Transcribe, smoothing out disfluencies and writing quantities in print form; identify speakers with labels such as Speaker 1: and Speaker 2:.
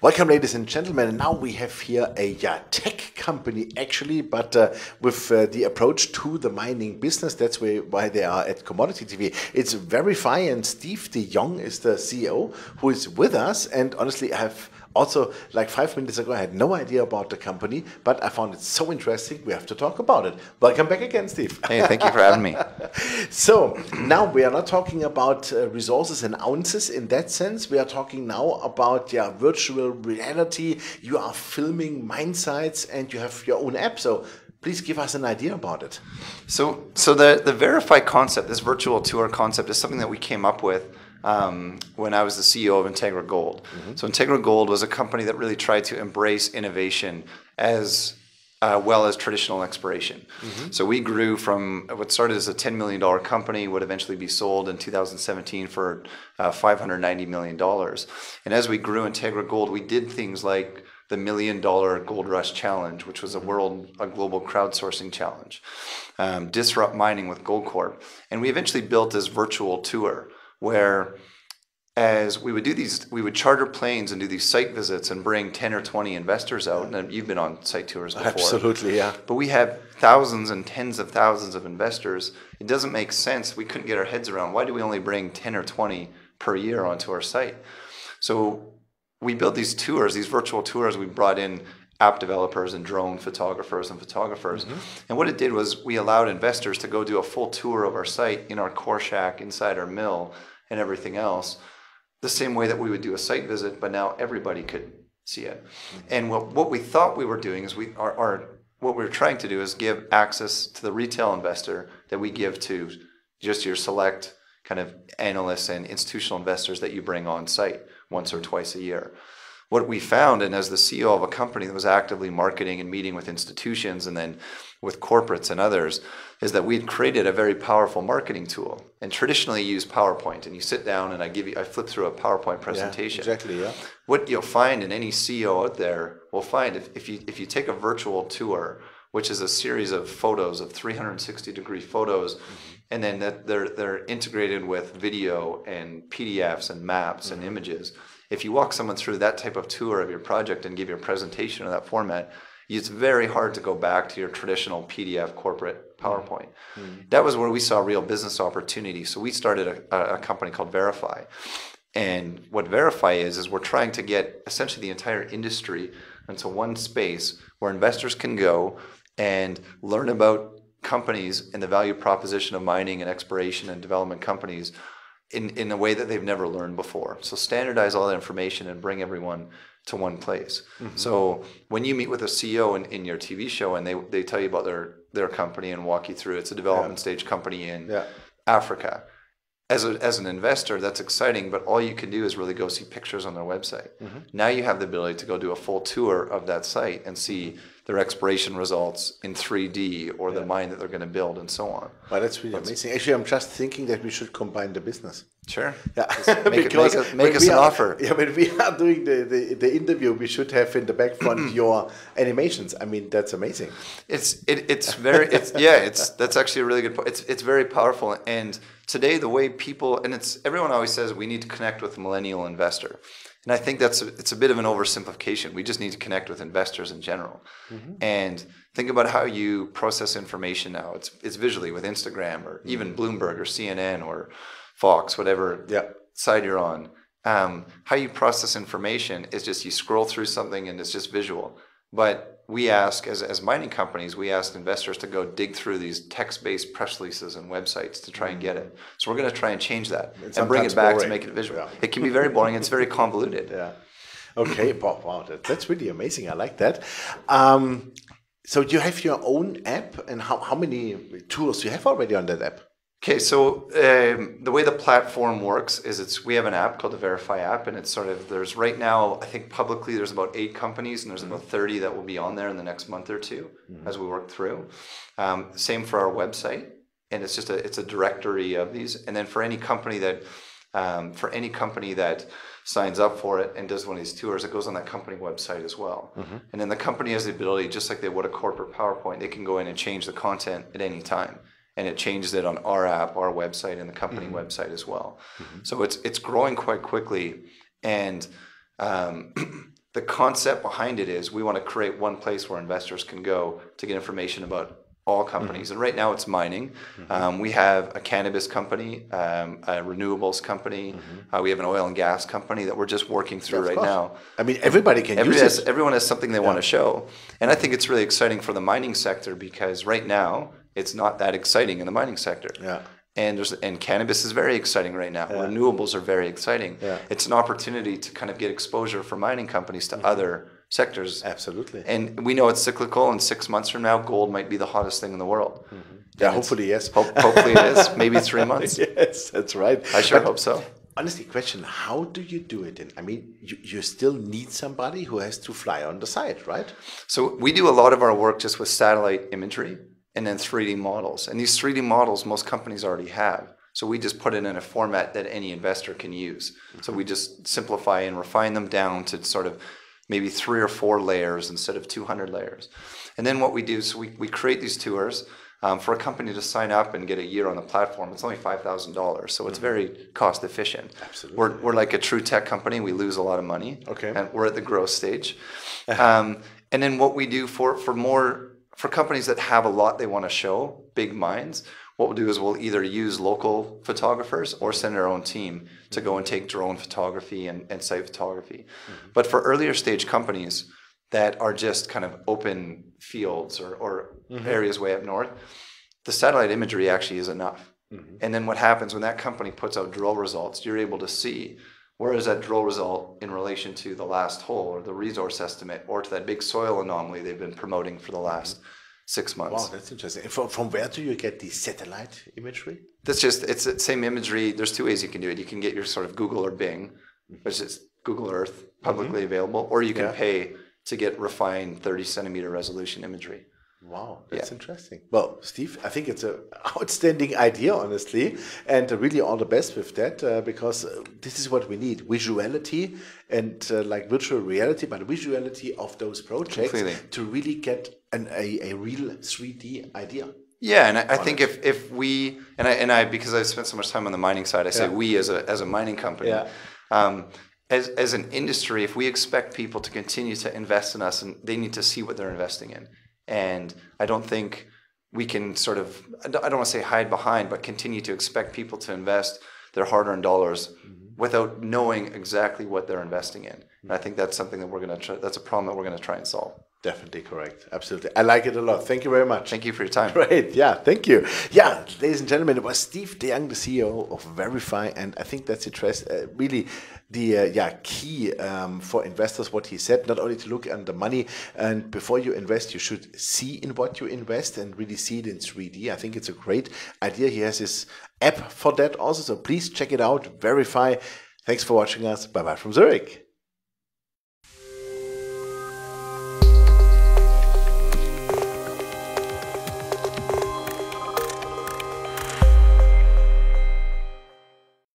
Speaker 1: Welcome, ladies and gentlemen. And now we have here a tech company, actually, but with the approach to the mining business. That's why they are at Commodity TV. It's VRify, and Steve de Jong is the CEO who is with us. And honestly, I have also, like 5 minutes ago, I had no idea about the company, but I found it so interesting. We have to talk about it. Welcome back again, Steve.
Speaker 2: Hey, thank you for having me.
Speaker 1: So now we are not talking about resources and ounces in that sense. We are talking now about virtual reality. You are filming mine sites and you have your own app. So please give us an idea about it.
Speaker 2: So the VRify concept, this virtual tour concept, is something that we came up with when I was the CEO of Integra Gold. So Integra Gold was a company that really tried to embrace innovation as well as traditional exploration. So we grew from what started as a $10 million company, would eventually be sold in 2017 for $590 million. And as we grew Integra Gold, we did things like the $1 Million Gold Rush Challenge, which was a global crowdsourcing challenge, Disrupt Mining with Goldcorp. And we eventually built this virtual tour where as we would do these, we would charter planes and do these site visits and bring 10 or 20 investors out. And you've been on site tours before.
Speaker 1: Absolutely, yeah.
Speaker 2: But we have thousands and tens of thousands of investors. It doesn't make sense. We couldn't get our heads around, why do we only bring 10 or 20 per year onto our site? So we built these tours, these virtual tours. We brought in app developers and drone photographers. And what it did was we allowed investors to go do a full tour of our site in our core shack, inside our mill, and everything else, the same way that we would do a site visit, but now everybody could see it. And what we thought we were doing is what we were trying to do is give access to the retail investor that we give to just your select kind of analysts and institutional investors that you bring on site once or twice a year. What we found, and as the CEO of a company that was actively marketing and meeting with institutions and then with corporates and others, is that we had created a very powerful marketing tool. And traditionally you use PowerPoint, and you sit down and I flip through a PowerPoint presentation.
Speaker 1: Yeah, exactly, yeah.
Speaker 2: What you'll find, and any CEO out there will find, if you take a virtual tour, which is a series of photos, of 360-degree photos, and then that they're integrated with video and PDFs and maps and images. If you walk someone through that type of tour of your project and give your presentation in that format, it's very hard to go back to your traditional PDF corporate PowerPoint. That was where we saw real business opportunity. So we started a company called VRify. And what VRify is we're trying to get essentially the entire industry into one space where investors can go and learn about companies and the value proposition of mining and exploration and development companies in a way that they've never learned before. So standardize all that information and bring everyone to one place. So when you meet with a CEO in your TV show and they tell you about their company and walk you through, it's a development stage company in Africa. As an investor, that's exciting, but all you can do is really go see pictures on their website. Now you have the ability to go do a full tour of that site and see their exploration results in 3D or the mine that they're going to build and so on.
Speaker 1: Well, that's really amazing. Actually, I'm just thinking that we should combine the business.
Speaker 2: Sure.
Speaker 1: Yeah.
Speaker 2: Make us an offer.
Speaker 1: Yeah, when we are doing the interview, we should have in the background your animations. I mean, that's amazing.
Speaker 2: That's actually a really good point. It's very powerful. And today the way people, and everyone always says we need to connect with the millennial investor. And I think it's a bit of an oversimplification. We just need to connect with investors in general. And think about how you process information now. It's visually with Instagram or even Bloomberg or CNN or Fox, whatever side you're on. How you process information is just you scroll through something and it's just visual. But we ask, as mining companies, we ask investors to go dig through these text-based press releases and websites to try and get it. So we're going to try and change that and bring it back to make it visual. It can be very boring. It's very convoluted.
Speaker 1: Yeah. Okay. Wow. That's really amazing. I like that. So you have your own app, and how many tools do you have already on that app?
Speaker 2: Okay, so the way the platform works is we have an app called the VRify app, and it's there's right now, I think publicly there's about 8 companies, and there's about 30 that will be on there in the next month or two as we work through. Same for our website, and it's just it's a directory of these. And then for any company that signs up for it and does one of these tours, it goes on that company website as well. And then the company has the ability, just like they would a corporate PowerPoint, they can go in and change the content at any time. And it changes it on our app, our website, and the company website as well. So it's growing quite quickly. And the concept behind it is we want to create one place where investors can go to get information about all companies. And right now it's mining. We have a cannabis company, a renewables company. We have an oil and gas company that we're just working through right now.
Speaker 1: I mean, everybody can use it.
Speaker 2: Everyone has something they want to show. And I think it's really exciting for the mining sector because right now it's not that exciting in the mining sector.
Speaker 1: Yeah.
Speaker 2: And cannabis is very exciting right now. Yeah. Renewables are very exciting. Yeah. It's an opportunity to kind of get exposure for mining companies to other sectors.
Speaker 1: Absolutely.
Speaker 2: And we know it's cyclical, and 6 months from now, gold might be the hottest thing in the world.
Speaker 1: Yeah, hopefully, yes.
Speaker 2: Hopefully it is. Maybe 3 months.
Speaker 1: Yes, that's right.
Speaker 2: I sure hope so.
Speaker 1: Honestly, question, how do you do it? I mean, you still need somebody who has to fly on the side, right?
Speaker 2: So we do a lot of our work just with satellite imagery and then 3D models. And these 3D models, most companies already have. So we just put it in a format that any investor can use. So we just simplify and refine them down to sort of maybe 3 or 4 layers instead of 200 layers. And then what we do is we create these tours. For a company to sign up and get a year on the platform, it's only $5,000. So it's very cost efficient.
Speaker 1: Absolutely.
Speaker 2: We're like a true tech company. We lose a lot of money.
Speaker 1: Okay.
Speaker 2: And we're at the growth stage. And then what we do for companies that have a lot they want to show, big minds, what we'll do is we'll either use local photographers or send our own team to go and take drone photography and site photography. But for earlier stage companies that are just kind of open fields or areas way up north, the satellite imagery actually is enough. And then what happens when that company puts out drill results, you're able to see where is that drill result in relation to the last hole or the resource estimate or to that big soil anomaly they've been promoting for the last 6 months.
Speaker 1: Wow, that's interesting. From where do you get the satellite imagery?
Speaker 2: It's the same imagery. There's 2 ways you can do it. You can get your sort of Google or Bing, which is Google Earth, publicly available, or you can pay to get refined 30 centimeter resolution imagery.
Speaker 1: Wow, that's interesting. Well, Steve, I think it's an outstanding idea, honestly, and really all the best with that because this is what we need, visuality and like virtual reality, but visuality of those projects to really get a real 3D idea.
Speaker 2: Yeah, and I think if we, and I because I spent so much time on the mining side, I say we as a mining company, as an industry, if we expect people to continue to invest in us, and they need to see what they're investing in. And I don't think we can sort of, I don't want to say hide behind, but continue to expect people to invest their hard-earned dollars without knowing exactly what they're investing in. And I think that's something that we're going to try, that's a problem that we're going to try and solve.
Speaker 1: Definitely correct. Absolutely. I like it a lot. Thank you very much.
Speaker 2: Thank you for your time.
Speaker 1: Great. Yeah, thank you. Yeah, ladies and gentlemen, it was Steve de Jong, the CEO of VRify, and I think that's really the key for investors, what he said, not only to look at the money, and before you invest, you should see in what you invest and really see it in 3D. I think it's a great idea. He has his app for that also, so please check it out, VRify. Thanks for watching us. Bye-bye from Zurich.